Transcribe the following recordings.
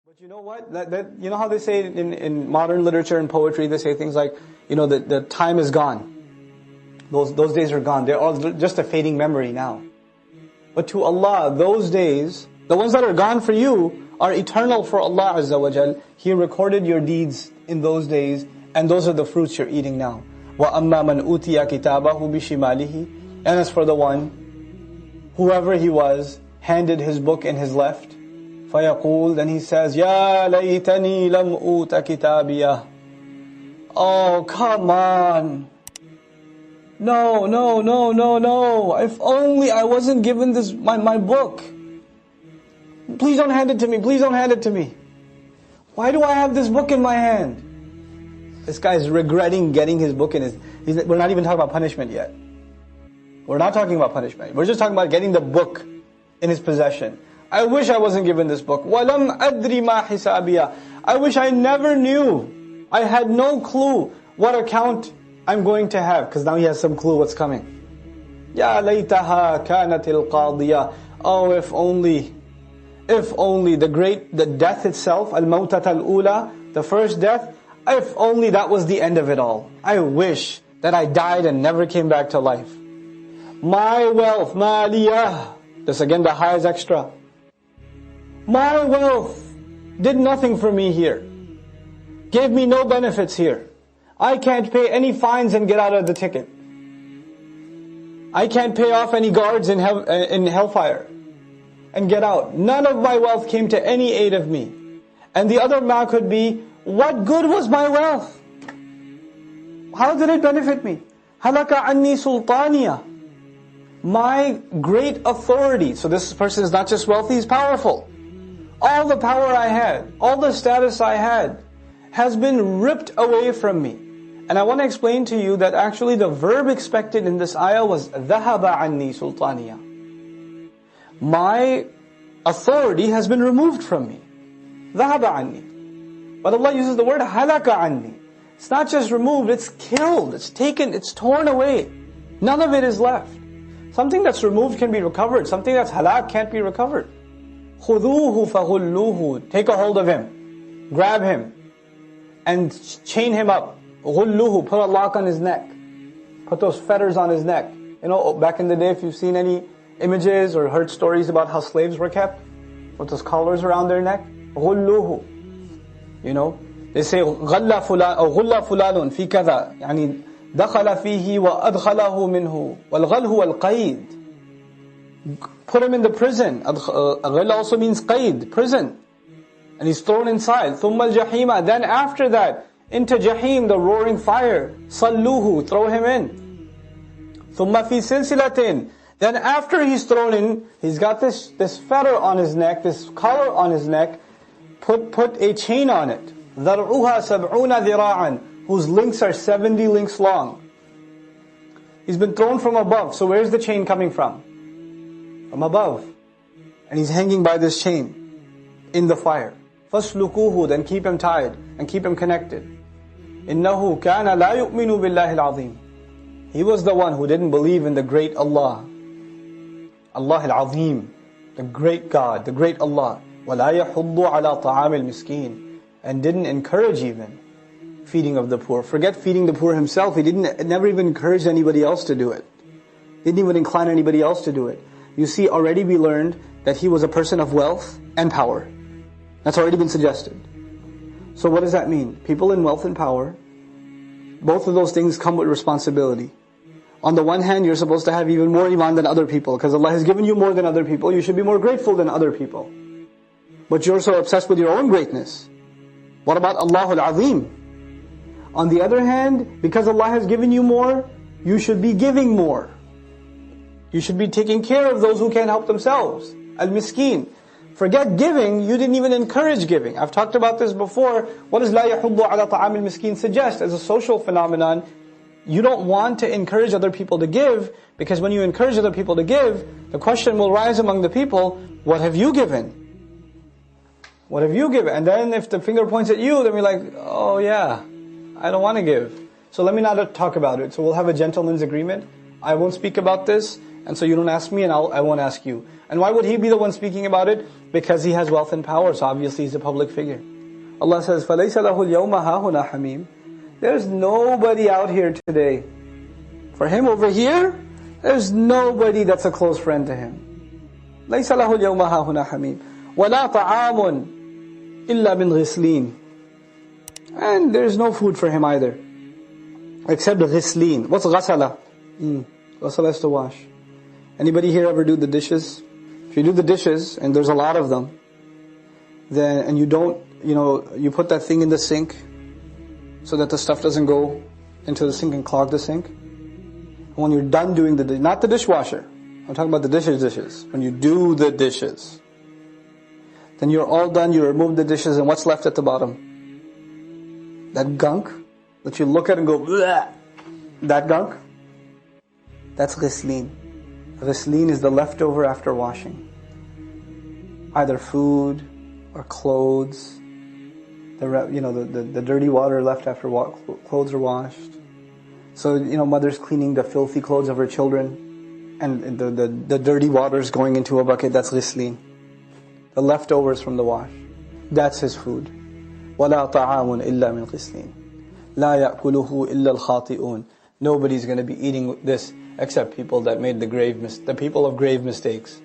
But you know what? You know how they say in modern literature and poetry, they say things like, the time is gone. Those days are gone. They're all just a fading memory now. But to Allah, those days, the ones that are gone for you, are eternal for Allah Azza wa Jal. He recorded your deeds in those days, and those are the fruits you're eating now. وَأَمَّا مَنْ أُوتِيَ كِتَابَهُ بِشِمَالِهِ. And as for the one, whoever he was, handed his book in his left, فَيَقُول, then he says, يَا لَيْتَنِي لَمْ أُوتَ كِتَابِيَهْ. Oh, come on. No. If only I wasn't given this, my book. Please don't hand it to me. Please don't hand it to me. Why do I have this book in my hand? This guy is regretting getting his book in his... We're not even talking about punishment yet. We're not talking about punishment. We're just talking about getting the book in his possession. I wish I wasn't given this book. وَلَمْ أَدْرِ مَا حِسَابِيَهْ. I wish I never knew. I had no clue what account I'm going to have. Because now he has some clue what's coming. يَا لَيْتَهَا كَانَتِ الْقَاضِيَةِ. Oh, if only the death itself, al-mawtat al-ula, the first death, if only that was the end of it all. I wish that I died and never came back to life. My wealth, maliyah. This again, the high is extra. My wealth did nothing for me here. Gave me no benefits here. I can't pay any fines and get out of the ticket. I can't pay off any guards in hellfire and get out. None of my wealth came to any aid of me. And the other ma could be, what good was my wealth? How did it benefit me? Halaka anni sultaniya. My great authority. So this person is not just wealthy, he's powerful. All the power I had, all the status I had, has been ripped away from me. And I want to explain to you that actually the verb expected in this ayah was ذَهَبَ عَنِّي سُلْطَانِيَا. My authority has been removed from me. ذَهَبَ عَنِّي. But Allah uses the word هَلَكَ عَنِّي. It's not just removed, it's killed, it's taken, it's torn away. None of it is left. Something that's removed can be recovered. Something that's halak can't be recovered. خُذُوهُ فَغُلُّوهُ. Take a hold of him. Grab him. And chain him up. غُلُّوهُ. Put a lock on his neck. Put those fetters on his neck. Back in the day, if you've seen any images or heard stories about how slaves were kept, with those collars around their neck. غُلُّوهُ. They say غَلَّ فُلَانٌ أو غُلَّ فُلَانٌ في كذا. يعني دخل فيه وأدخله منه. والغل هو القيد. Put him in the prison. Ghil also means qaid, prison. And he's thrown inside. ثُمَّ الْجَحِيمَ. Then after that, into Jahim, the roaring fire. صَلُّوهُ. Throw him in. ثُمَّ فِي سِلْسِلَةٍ. Then after he's thrown in, he's got this fetter on his neck, this collar on his neck. Put a chain on it. ذَرْعُهَا سَبْعُونَ ذِرَاعًا. Whose links are 70 links long. He's been thrown from above. So where's the chain coming from? From above. And he's hanging by this chain in the fire. فَاسْلُكُوهُ. Then keep him tied and keep him connected. إِنَّهُ كَانَ لَا يُؤْمِنُ بِاللَّهِ الْعَظِيمِ. He was the one who didn't believe in the great Allah. Allah al-Azim. The great God, the great Allah. وَلَا يَحُضُّ عَلَى طَعَامِ الْمِسْكِينِ. And didn't encourage even feeding of the poor. Forget feeding the poor himself. He never even encouraged anybody else to do it. Didn't even incline anybody else to do it. You see, already we learned that he was a person of wealth and power. That's already been suggested. So what does that mean? People in wealth and power, both of those things come with responsibility. On the one hand, you're supposed to have even more iman than other people, because Allah has given you more than other people. You should be more grateful than other people. But you're so obsessed with your own greatness. What about Allahul Azim? On the other hand, because Allah has given you more, you should be giving more. You should be taking care of those who can't help themselves. Al-Miskeen. Forget giving, you didn't even encourage giving. I've talked about this before. What does لَا يَحُضُّ عَلَى طَعَامِ الْمِسْكِينَ suggest? As a social phenomenon, you don't want to encourage other people to give, because when you encourage other people to give, the question will rise among the people, what have you given? What have you given? And then if the finger points at you, then we're like, oh yeah, I don't want to give. So let me not talk about it. So we'll have a gentleman's agreement. I won't speak about this, and so you don't ask me, and I won't ask you. And why would he be the one speaking about it? because he has wealth and power, so obviously he's a public figure. Allah says, فَلَيْسَ لَهُ الْيَوْمَ هَاهُنَا حَمِيمٌ. There's nobody out here today. For him over here, there's nobody that's a close friend to him. لَيْسَ لَهُ الْيَوْمَ هَاهُنَا حَمِيمٌ وَلَا طَعَامٌ إِلَّا مِنْ غِسْلِينَ. And there's no food for him either, except ghislin. What's ghasala? Ghasala is to wash. Anybody here ever do the dishes? If you do the dishes, and there's a lot of them, then, and you don't, you put that thing in the sink, so that the stuff doesn't go into the sink and clog the sink. And when you're done doing not the dishwasher, I'm talking about the dishes. When you do the dishes, then you're all done, you remove the dishes, and what's left at the bottom? That gunk that you look at and go, bleh, that gunk, that's ghislin. Ghislin is the leftover after washing. Either food or clothes. The dirty water left after clothes are washed. So, mother's cleaning the filthy clothes of her children, and the dirty water's going into a bucket, that's ghislin. The leftovers from the wash. That's his food. وَلَا طَعَامٌ إِلَّا مِنْ غِسْلِينَ لَا يَأْكُلُهُ إِلَّا الْخَاطِئُونَ. Nobody's going to be eating this except people that made the people of grave mistakes.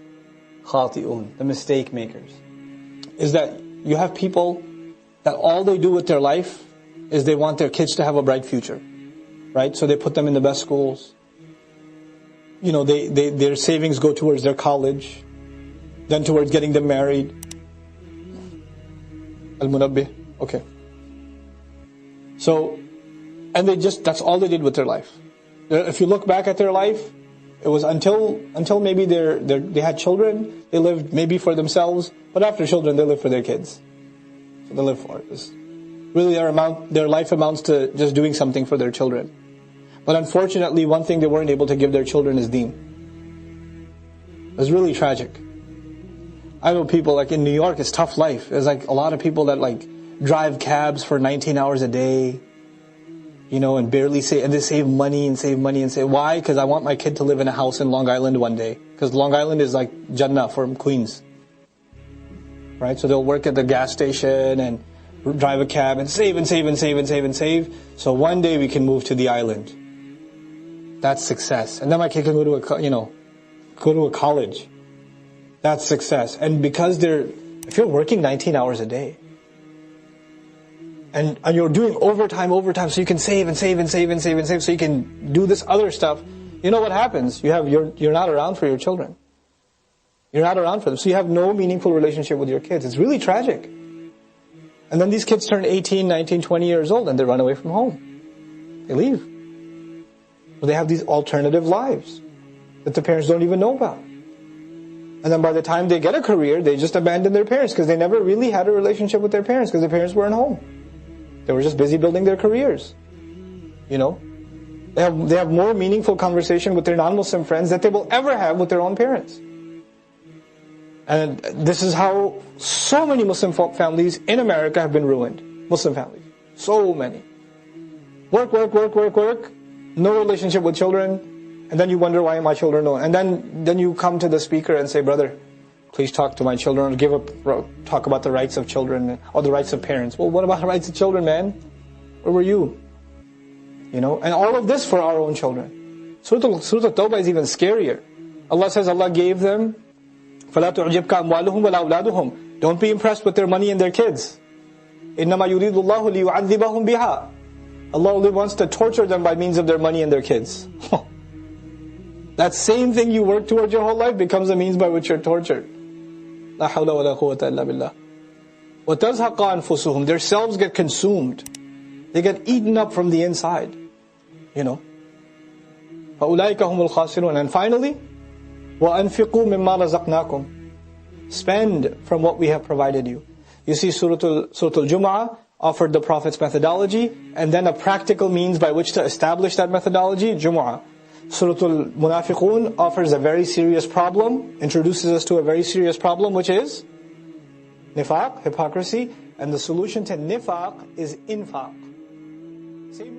خَاطِئُون, the mistake makers. Is that you have people that all they do with their life is they want their kids to have a bright future. Right? So they put them in the best schools. Their savings go towards their college, then towards getting them married. Al-Munabbih. Okay. So, and that's all they did with their life. If you look back at their life, it was until maybe they had children, they lived maybe for themselves, but after children, they lived for their kids. So they live for it. Really their life amounts to just doing something for their children. But unfortunately, one thing they weren't able to give their children is deen. It was really tragic. I know people in New York, it's tough life. There's a lot of people that drive cabs for 19 hours a day, and barely and they save money and save money and say, why? Because I want my kid to live in a house in Long Island one day. Because Long Island is like Jannah for Queens. Right? So they'll work at the gas station and drive a cab and save and save and save and save and save. So one day we can move to the island. That's success. And then my kid can go to a college. That's success. And because if you're working 19 hours a day, and you're doing overtime, so you can save and save and save and save and save, so you can do this other stuff, you know what happens? You're not around for your children. You're not around for them. So you have no meaningful relationship with your kids. It's really tragic. And then these kids turn 18, 19, 20 years old and they run away from home. They leave. So they have these alternative lives that the parents don't even know about. And then by the time they get a career, they just abandon their parents because they never really had a relationship with their parents because their parents weren't home. They were just busy building their careers. They have more meaningful conversation with their non-Muslim friends that they will ever have with their own parents. And this is how so many Muslim families in America have been ruined. Muslim families. So many. Work. No relationship with children. And then you wonder why my children don't. And then you come to the speaker and say, brother, please talk to my children, talk about the rights of children or the rights of parents. Well, what about the rights of children, man? Where were you? And all of this for our own children. Surah At-Tawbah is even scarier. Allah says Allah gave them, فَلَا تُعْجِبْكَ أَمْوَالُهُمْ وَلَا أَوْلَادُهُمْ. Don't be impressed with their money and their kids. إِنَّمَا يُرِيدُ اللَّهُ لِيُعَذِّبَهُمْ بِهَا. Allah only wants to torture them by means of their money and their kids. That same thing you work towards your whole life becomes a means by which you're tortured. لا حول ولا قوة إلا بالله. وَتَزْهَقَ أَنفُسُهُمْ. Their selves get consumed. They get eaten up from the inside. فَأُولَٰئِكَ هُمُ الْخَاسِرُونَ. And finally, وَأَنْفِقُوا مِمَّا رَزَقْنَاكُمْ. Spend from what we have provided you. You see, Surah Al-Jumu'ah offered the Prophet's methodology, and then a practical means by which to establish that methodology, Jumu'ah. Surah Al-Munafiqun offers a very serious problem, introduces us to a very serious problem, which is nifaq, hypocrisy, and the solution to nifaq is infaq. Same